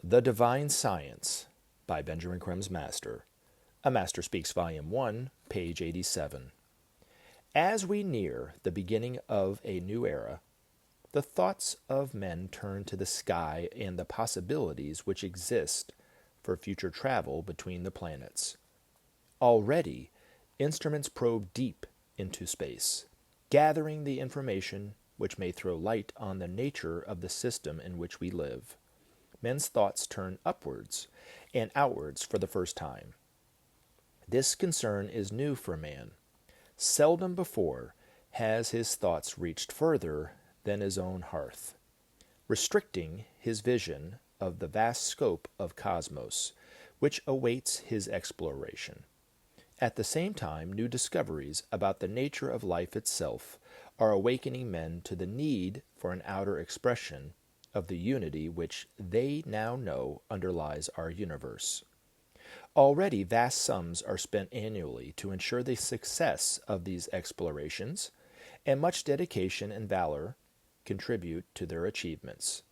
The Divine Science by Benjamin Crimm's Master. A Master Speaks, Volume 1, page 87. As we near the beginning of a new era, the thoughts of men turn to the sky and the possibilities which exist for future travel between the planets. Already, instruments probe deep into space, gathering the information which may throw light on the nature of the system in which we live. Men's thoughts turn upwards and outwards for the first time. This concern is new for man. Seldom before has his thoughts reached further than his own hearth, restricting his vision of the vast scope of cosmos, which awaits his exploration. At the same time, new discoveries about the nature of life itself are awakening men to the need for an outer expression of the unity which they now know underlies our universe. Already vast sums are spent annually to ensure the success of these explorations, and much dedication and valor contribute to their achievements.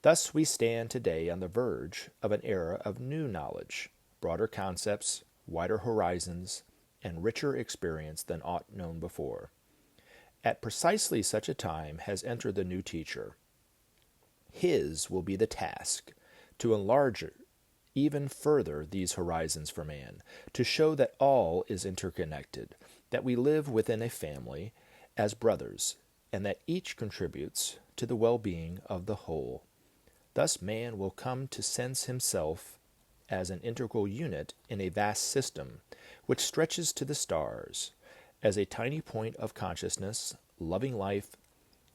Thus we stand today on the verge of an era of new knowledge, broader concepts, wider horizons, and richer experience than aught known before. At precisely such a time has entered the new teacher. His will be the task to enlarge even further these horizons for man, to show that all is interconnected, that we live within a family as brothers, and that each contributes to the well-being of the whole. Thus man will come to sense himself as an integral unit in a vast system which stretches to the stars, as a tiny point of consciousness, loving life,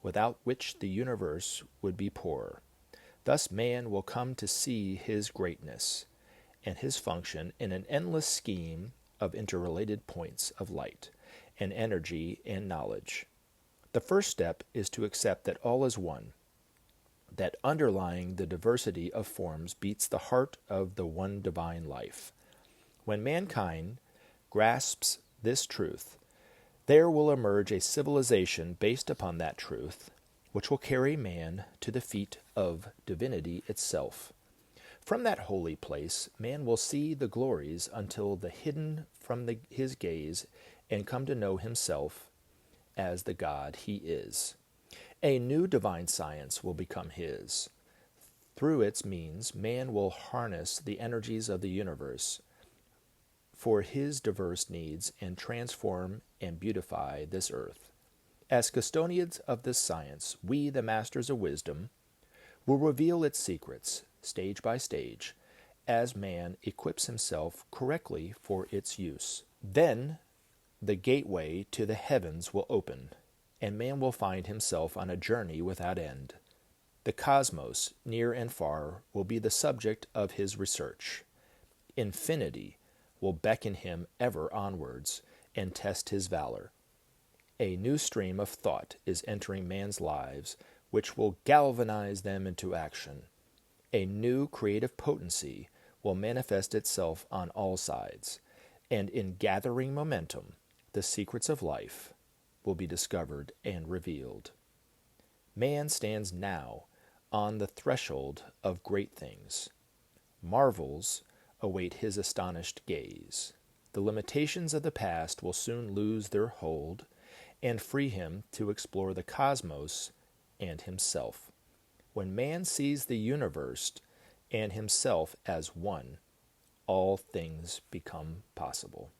without which the universe would be poor. Thus man will come to see his greatness and his function in an endless scheme of interrelated points of light and energy and knowledge. The first step is to accept that all is one, that underlying the diversity of forms beats the heart of the one divine life. When mankind grasps this truth, there will emerge a civilization based upon that truth, which will carry man to the feet of divinity itself. From that holy place, man will see the glories until the hidden from his gaze and come to know himself as the God he is. A new divine science will become his. Through its means, man will harness the energies of the universe for his diverse needs and transform and beautify this earth. As custodians of this science, we, the masters of wisdom, will reveal its secrets, stage by stage, as man equips himself correctly for its use. Then the gateway to the heavens will open, and man will find himself on a journey without end. The cosmos, near and far, will be the subject of his research. Infinity will beckon him ever onwards and test his valor. A new stream of thought is entering man's lives, which will galvanize them into action. A new creative potency will manifest itself on all sides, and in gathering momentum, the secrets of life will be discovered and revealed. Man stands now on the threshold of great things. Marvels await his astonished gaze. The limitations of the past will soon lose their hold and free him to explore the cosmos and himself. When man sees the universe and himself as one, all things become possible.